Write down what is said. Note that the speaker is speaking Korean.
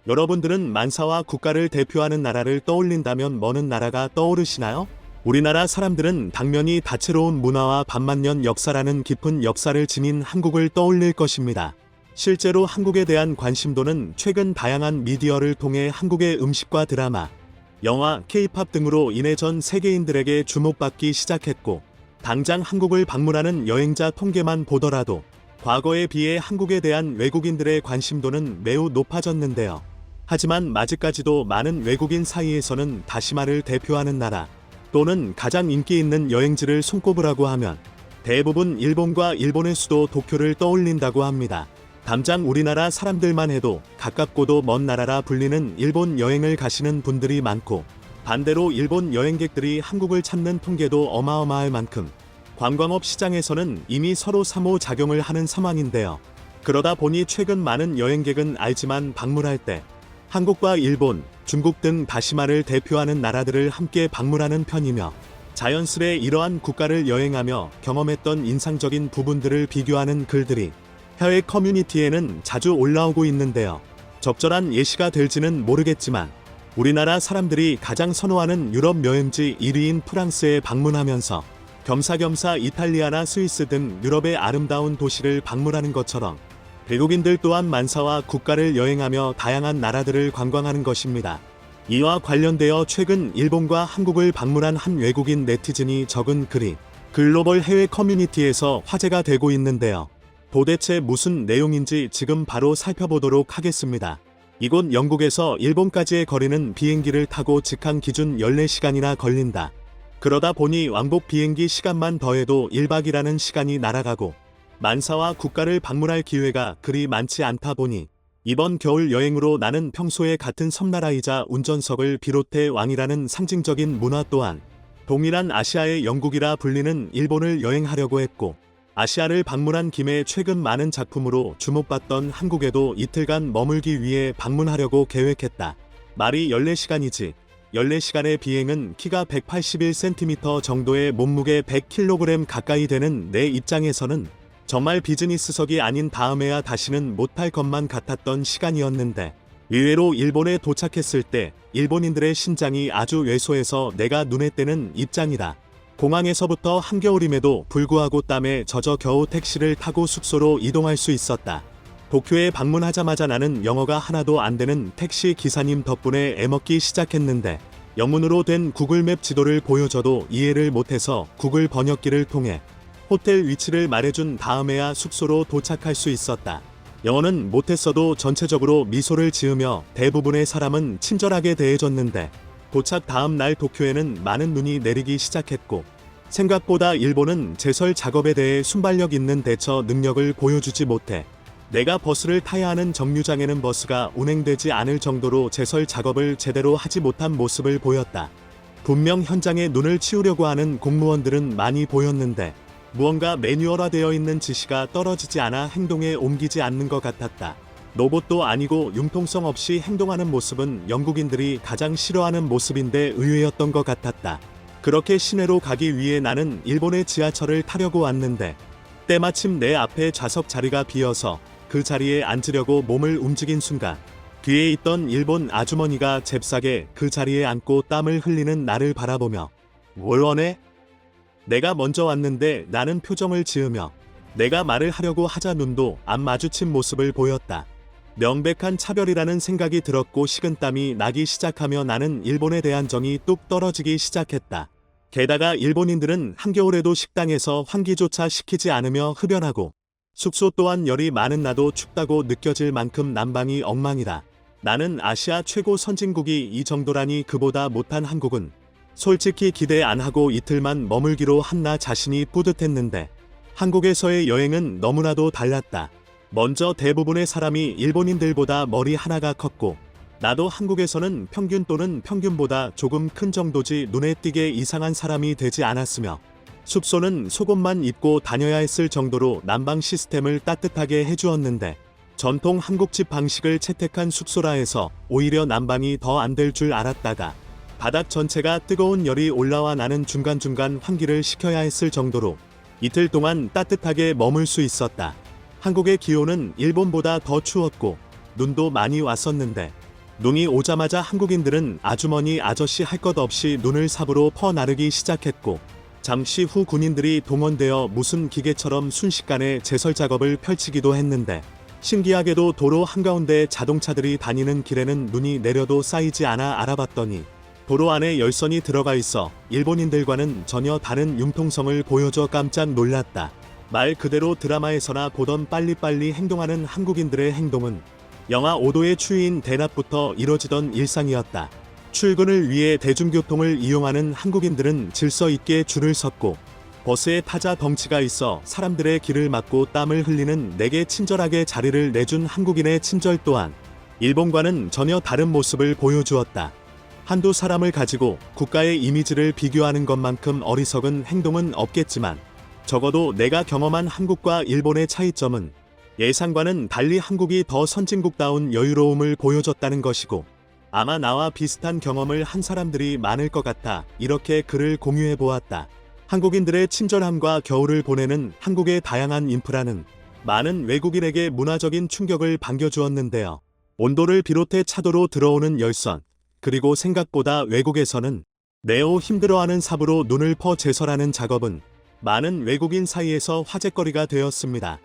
여러분들은 만사와 국가를 대표하는 나라를 떠올린다면 뭐는 나라가 떠오르시나요? 우리나라 사람들은 당연히 다채로운 문화와 반만년 역사라는 깊은 역사를 지닌 한국을 떠올릴 것입니다. 실제로 한국에 대한 관심도는 최근 다양한 미디어를 통해 한국의 음식과 드라마, 영화, K-팝 등으로 인해 전 세계인들에게 주목받기 시작했고, 당장 한국을 방문하는 여행자 통계만 보더라도 과거에 비해 한국에 대한 외국인들의 관심도는 매우 높아졌는데요. 하지만 아직까지도 많은 외국인 사이에서는 다시마를 대표하는 나라 또는 가장 인기 있는 여행지를 손꼽으라고 하면 대부분 일본과 일본의 수도 도쿄를 떠올린다고 합니다. 당장 우리나라 사람들만 해도 가깝고도 먼 나라라 불리는 일본 여행을 가시는 분들이 많고, 반대로 일본 여행객들이 한국을 찾는 통계도 어마어마할 만큼 관광업 시장에서는 이미 서로 상호작용을 하는 상황인데요. 그러다 보니 최근 많은 여행객은 알지만 방문할 때 한국과 일본, 중국 등 다시마를 대표하는 나라들을 함께 방문하는 편이며, 자연스레 이러한 국가를 여행하며 경험했던 인상적인 부분들을 비교하는 글들이 해외 커뮤니티에는 자주 올라오고 있는데요. 적절한 예시가 될지는 모르겠지만 우리나라 사람들이 가장 선호하는 유럽 여행지 1위인 프랑스에 방문하면서 겸사겸사 이탈리아나 스위스 등 유럽의 아름다운 도시를 방문하는 것처럼 외국인들 또한 만사와 국가를 여행하며 다양한 나라들을 관광하는 것입니다. 이와 관련되어 최근 일본과 한국을 방문한 한 외국인 네티즌이 적은 글이 글로벌 해외 커뮤니티에서 화제가 되고 있는데요. 도대체 무슨 내용인지 지금 바로 살펴보도록 하겠습니다. 이곳 영국에서 일본까지의 거리는 비행기를 타고 직항 기준 14시간이나 걸린다. 그러다 보니 왕복 비행기 시간만 더해도 1박이라는 시간이 날아가고, 만사와 국가를 방문할 기회가 그리 많지 않다 보니 이번 겨울 여행으로 나는 평소에 같은 섬나라이자 운전석을 비롯해 왕이라는 상징적인 문화 또한 동일한 아시아의 영국이라 불리는 일본을 여행하려고 했고, 아시아를 방문한 김에 최근 많은 작품으로 주목받던 한국에도 이틀간 머물기 위해 방문하려고 계획했다. 말이 14시간이지. 14시간의 비행은 키가 181cm 정도의 몸무게 100kg 가까이 되는 내 입장에서는 정말 비즈니스석이 아닌 다음에야 다시는 못할 것만 같았던 시간이었는데, 의외로 일본에 도착했을 때 일본인들의 신장이 아주 왜소해서 내가 눈에 띄는 입장이다. 공항에서부터 한겨울임에도 불구하고 땀에 젖어 겨우 택시를 타고 숙소로 이동할 수 있었다. 도쿄에 방문하자마자 나는 영어가 하나도 안 되는 택시 기사님 덕분에 애먹기 시작했는데, 영문으로 된 구글맵 지도를 보여줘도 이해를 못해서 구글 번역기를 통해 호텔 위치를 말해준 다음에야 숙소로 도착할 수 있었다. 영어는 못했어도 전체적으로 미소를 지으며 대부분의 사람은 친절하게 대해줬는데, 도착 다음 날 도쿄에는 많은 눈이 내리기 시작했고, 생각보다 일본은 제설 작업에 대해 순발력 있는 대처 능력을 보여주지 못해 내가 버스를 타야 하는 정류장에는 버스가 운행되지 않을 정도로 제설 작업을 제대로 하지 못한 모습을 보였다. 분명 현장에 눈을 치우려고 하는 공무원들은 많이 보였는데 무언가 매뉴얼화되어 있는 지시가 떨어지지 않아 행동에 옮기지 않는 것 같았다. 로봇도 아니고 융통성 없이 행동하는 모습은 영국인들이 가장 싫어하는 모습인데 의외였던 것 같았다. 그렇게 시내로 가기 위해 나는 일본의 지하철을 타려고 왔는데, 때마침 내 앞에 좌석 자리가 비어서 그 자리에 앉으려고 몸을 움직인 순간 뒤에 있던 일본 아주머니가 잽싸게 그 자리에 앉고 땀을 흘리는 나를 바라보며 "뭘 원해?" 내가 먼저 왔는데 나는 표정을 지으며 내가 말을 하려고 하자 눈도 안 마주친 모습을 보였다. 명백한 차별이라는 생각이 들었고 식은땀이 나기 시작하며 나는 일본에 대한 정이 뚝 떨어지기 시작했다. 게다가 일본인들은 한겨울에도 식당에서 환기조차 시키지 않으며 흡연하고, 숙소 또한 열이 많은 나도 춥다고 느껴질 만큼 난방이 엉망이다. 나는 아시아 최고 선진국이 이 정도라니 그보다 못한 한국은 솔직히 기대 안 하고 이틀만 머물기로 한 나 자신이 뿌듯했는데, 한국에서의 여행은 너무나도 달랐다. 먼저 대부분의 사람이 일본인들보다 머리 하나가 컸고, 나도 한국에서는 평균 또는 평균보다 조금 큰 정도지 눈에 띄게 이상한 사람이 되지 않았으며, 숙소는 속옷만 입고 다녀야 했을 정도로 난방 시스템을 따뜻하게 해주었는데, 전통 한국집 방식을 채택한 숙소라 해서 오히려 난방이 더 안 될 줄 알았다가 바닥 전체가 뜨거운 열이 올라와 나는 중간중간 환기를 시켜야 했을 정도로 이틀 동안 따뜻하게 머물 수 있었다. 한국의 기온은 일본보다 더 추웠고 눈도 많이 왔었는데 눈이 오자마자 한국인들은 아주머니 아저씨 할 것 없이 눈을 삽으로 퍼 나르기 시작했고, 잠시 후 군인들이 동원되어 무슨 기계처럼 순식간에 제설 작업을 펼치기도 했는데, 신기하게도 도로 한가운데 자동차들이 다니는 길에는 눈이 내려도 쌓이지 않아 알아봤더니 도로 안에 열선이 들어가 있어 일본인들과는 전혀 다른 융통성을 보여줘 깜짝 놀랐다. 말 그대로 드라마에서나 보던 빨리빨리 행동하는 한국인들의 행동은 영하 5도의 추위인 대낮부터 이뤄지던 일상이었다. 출근을 위해 대중교통을 이용하는 한국인들은 질서 있게 줄을 섰고, 버스에 타자 덩치가 있어 사람들의 길을 막고 땀을 흘리는 내게 친절하게 자리를 내준 한국인의 친절 또한 일본과는 전혀 다른 모습을 보여주었다. 한두 사람을 가지고 국가의 이미지를 비교하는 것만큼 어리석은 행동은 없겠지만, 적어도 내가 경험한 한국과 일본의 차이점은 예상과는 달리 한국이 더 선진국다운 여유로움을 보여줬다는 것이고, 아마 나와 비슷한 경험을 한 사람들이 많을 것 같아 이렇게 글을 공유해 보았다. 한국인들의 친절함과 겨울을 보내는 한국의 다양한 인프라는 많은 외국인에게 문화적인 충격을 반겨주었는데요. 온도를 비롯해 차도로 들어오는 열선, 그리고 생각보다 외국에서는 네오 힘들어하는 삽으로 눈을 퍼 제설하는 작업은 많은 외국인 사이에서 화제거리가 되었습니다.